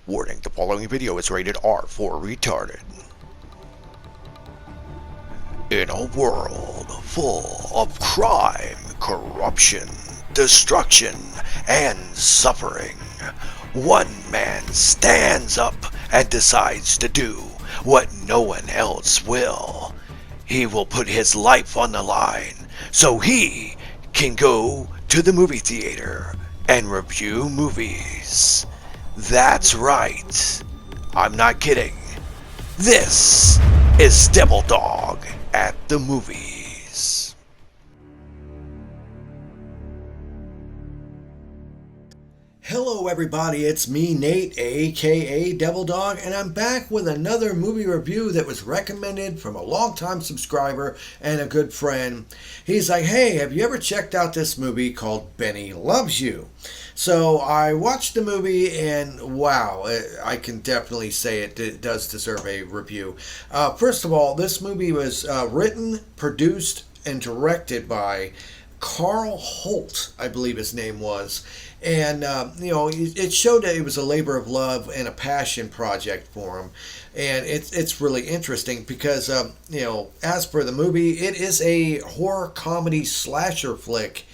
Warning, the following video is rated R for retarded. In a world full of crime, corruption, destruction, and suffering, one man stands up and decides to do what no one else will. He will put his life on the line so he can go to the movie theater and review movies. That's right. I'm not kidding. This is Devil Dog at the Movies. Hello everybody, it's me Nate, aka Devil Dog, and I'm back with another movie review that was recommended from a longtime subscriber and a good friend. He's like, hey, have you ever checked out this movie called Benny Loves You? So I watched the movie and wow, I can definitely say it does deserve a review. First of all, this movie was written, produced, and directed by Carl Holt, I believe his name was. And, it showed that it was a labor of love and a passion project for him. And it's really interesting because, as for the movie, it is a horror comedy slasher flick,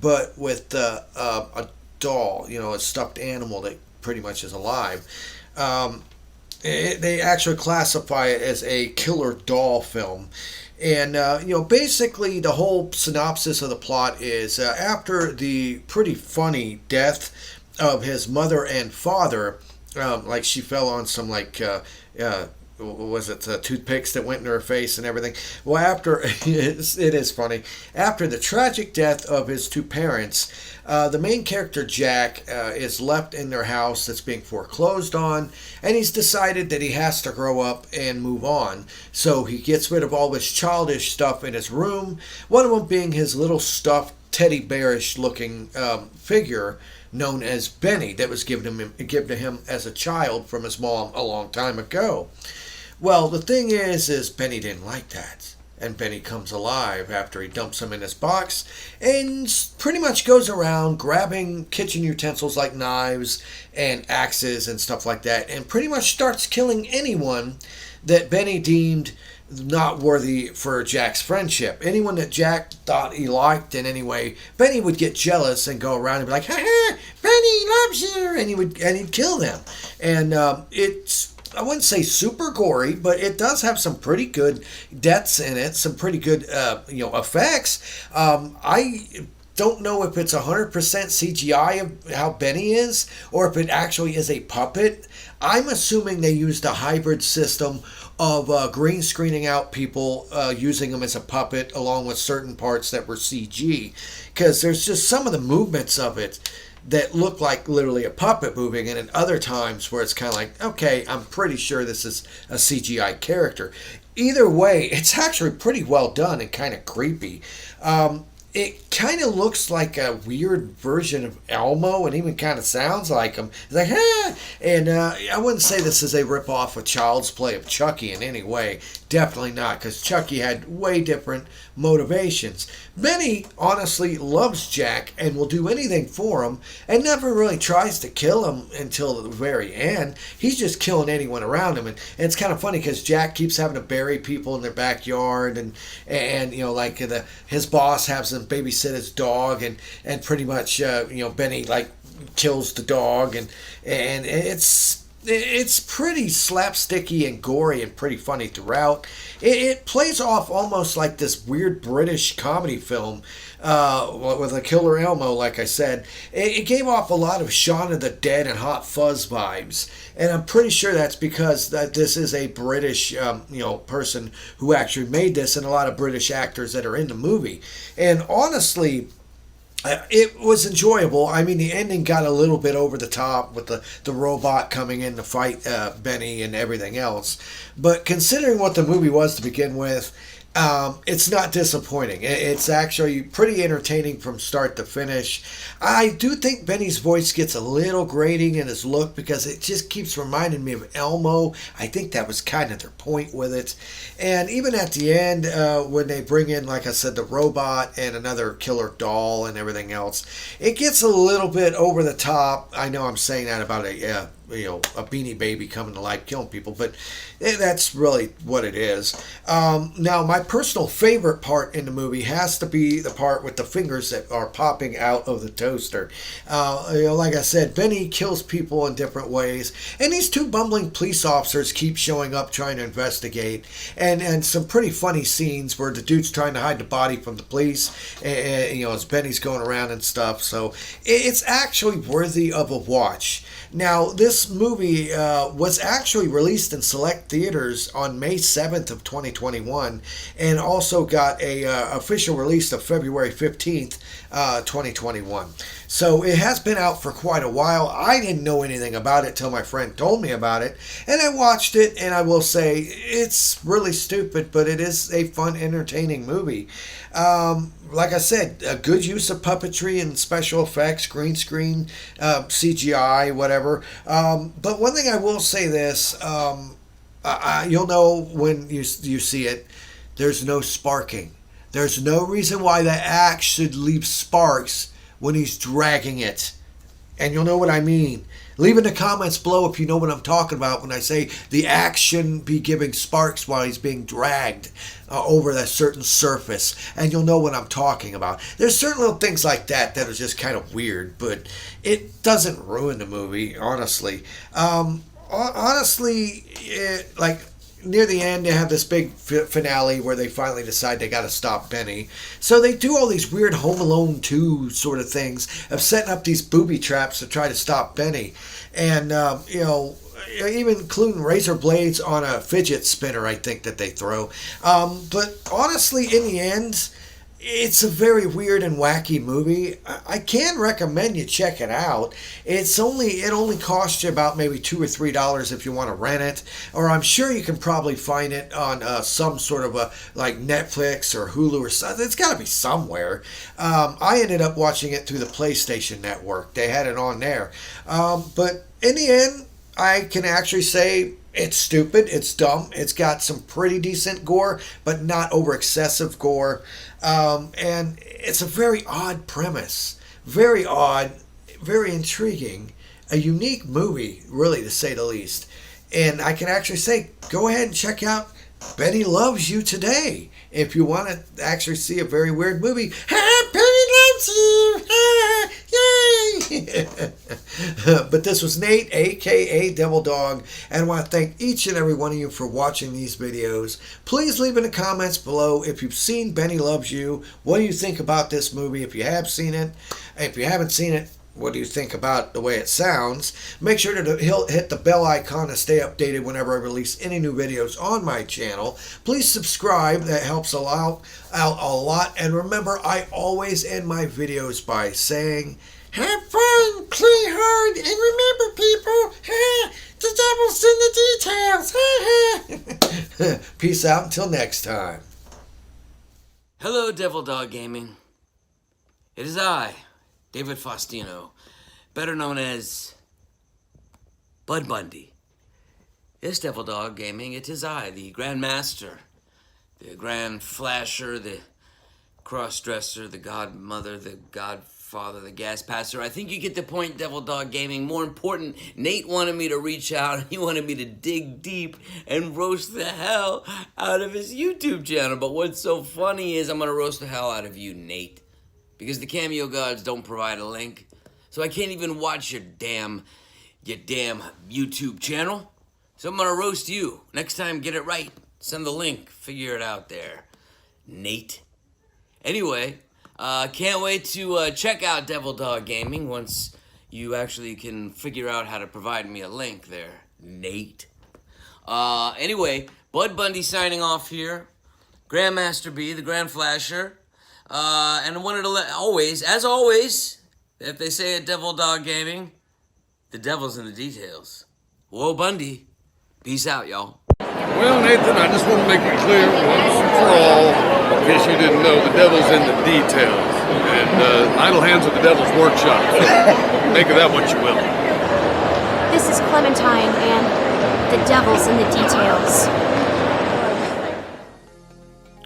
but with a doll, a stuffed animal that pretty much is alive. They actually classify it as a killer doll film. And, basically the whole synopsis of the plot is after the pretty funny death of his mother and father, like she fell on some was it toothpicks that went in her face and everything? Well, after, it is funny, after the tragic death of his two parents, the main character, Jack, is left in their house that's being foreclosed on, and he's decided that he has to grow up and move on. So he gets rid of all his childish stuff in his room, one of them being his little stuffed teddy bearish looking figure known as Benny that was given to him as a child from his mom a long time ago. Well, the thing is Benny didn't like that. And Benny comes alive after he dumps him in his box and pretty much goes around grabbing kitchen utensils like knives and axes and stuff like that and pretty much starts killing anyone that Benny deemed not worthy for Jack's friendship. Anyone that Jack thought he liked in any way, Benny would get jealous and go around and be like, ha ha, Benny loves you, and he'd kill them. And it's, I wouldn't say super gory, but it does have some pretty good deaths in it, some pretty good, effects. I don't know if it's 100% CGI of how Benny is, or if it actually is a puppet. I'm assuming they used a hybrid system of green screening out people, using them as a puppet, along with certain parts that were CG, because there's just some of the movements of it that look like literally a puppet moving, and at other times where it's kind of like, okay, I'm pretty sure this is a CGI character. Either way, it's actually pretty well done and kind of creepy. It kind of looks like a weird version of Elmo, and even kind of sounds like him. It's like, ah! And I wouldn't say this is a ripoff of Child's Play of Chucky in any way. Definitely not, because Chucky had way different motivations. Benny honestly loves Jack and will do anything for him and never really tries to kill him until the very end. He's just killing anyone around him. And it's kind of funny because Jack keeps having to bury people in their backyard and his boss has him babysit his dog and pretty much, Benny kills the dog and it's pretty slapsticky and gory and pretty funny throughout. It plays off almost like this weird British comedy film with a killer Elmo, like I said. It gave off a lot of Shaun of the Dead and Hot Fuzz vibes. And I'm pretty sure that's because this is a British person who actually made this, and a lot of British actors that are in the movie. And honestly, it was enjoyable. I mean, the ending got a little bit over the top with the robot coming in to fight Benny and everything else. But considering what the movie was to begin with, It's not disappointing. It's actually pretty entertaining from start to finish. I do think Benny's voice gets a little grating in his look because it just keeps reminding me of Elmo. I think that was kind of their point with it. And even at the end, when they bring in, like I said, the robot and another killer doll and everything else, it gets a little bit over the top. I know I'm saying that about a Beanie Baby coming to life killing people, but that's really what it is. Now, my personal favorite part in the movie has to be the part with the fingers that are popping out of the toaster. Like I said, Benny kills people in different ways, and these two bumbling police officers keep showing up trying to investigate, and some pretty funny scenes where the dude's trying to hide the body from the police, and, as Benny's going around and stuff. So it's actually worthy of a watch. Now, this movie was actually released in select theaters on May 7th of 2021 and also got a official release of February 15th, 2021. So it has been out for quite a while. I didn't know anything about it till my friend told me about it, and I watched it, and I will say it's really stupid, but it is a fun, entertaining movie. Like I said, a good use of puppetry and special effects, green screen, CGI, whatever. But one thing I will say this, you'll know when you see it, there's no sparking. There's no reason why the axe should leave sparks when he's dragging it. And you'll know what I mean. Leave in the comments below if you know what I'm talking about when I say the axe shouldn't be giving sparks while he's being dragged over a certain surface. And you'll know what I'm talking about. There's certain little things like that that are just kind of weird, but it doesn't ruin the movie, honestly. Like near the end, they have this big finale where they finally decide they got to stop Benny. So they do all these weird Home Alone 2 sort of things of setting up these booby traps to try to stop Benny. And, even including razor blades on a fidget spinner, I think, that they throw. But honestly, in the end, it's a very weird and wacky movie. I can recommend you check it out. It only costs you about maybe $2 or $3 if you want to rent it, or I'm sure you can probably find it on some sort of like Netflix or Hulu or something. It's got to be somewhere. I ended up watching it through the PlayStation Network. They had it on there. But in the end, I can actually say it's stupid, it's dumb, it's got some pretty decent gore, but not over excessive gore. And it's a very odd premise. Very odd, very intriguing. A unique movie, really, to say the least. And I can actually say, go ahead and check out Benny Loves You today. If you want to actually see a very weird movie, Benny loves you! Yay! But this was Nate, aka Devil Dog, and I want to thank each and every one of you for watching these videos. Please leave in the comments below if you've seen Benny Loves You. What do you think about this movie? If you have seen it, if you haven't seen it, what do you think about the way it sounds? Make sure to hit the bell icon to stay updated whenever I release any new videos on my channel. Please subscribe. That helps out a lot. And remember, I always end my videos by saying, have fun, play hard, and remember, people, the devil's in the details. Peace out until next time. Hello, Devil Dog Gaming. It is I, David Faustino, better known as Bud Bundy. Yes, Devil Dog Gaming, it is I, the Grand Master, the Grand Flasher, the Cross-Dresser, the Godmother, the Godfather, the Gas Passer. I think you get the point, Devil Dog Gaming. More important, Nate wanted me to reach out. He wanted me to dig deep and roast the hell out of his YouTube channel. But what's so funny is I'm going to roast the hell out of you, Nate, because the Cameo Gods don't provide a link. So I can't even watch your damn YouTube channel. So I'm gonna roast you. Next time, get it right. Send the link. Figure it out there, Nate. Anyway, can't wait to check out Devil Dog Gaming once you actually can figure out how to provide me a link there, Nate. Anyway, Bud Bundy signing off here. Grandmaster B, the Grand Flasher. And I wanted to as always, if they say at Devil Dog Gaming, the devil's in the details. Whoa, Bundy. Peace out, y'all. Well, Nathan, I just want to make it clear once and for all, in case you didn't know, the devil's in the details. And idle hands at the devil's workshop. So make of that what you will. This is Clementine, and the devil's in the details.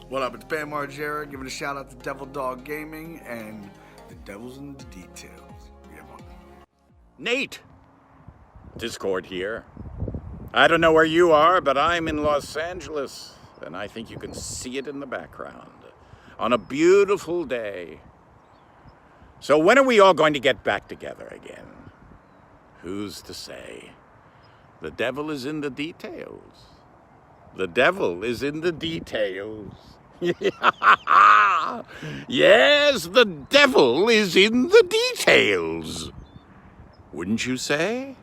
What up, it's Bam Margera giving a shout out to Devil Dog Gaming and the devil's in the details. Yeah, man. Nate! Discord here. I don't know where you are, but I'm in Los Angeles, and I think you can see it in the background. On a beautiful day. So when are we all going to get back together again? Who's to say? The devil is in the details. The devil is in the details. Yes, the devil is in the details. Wouldn't you say?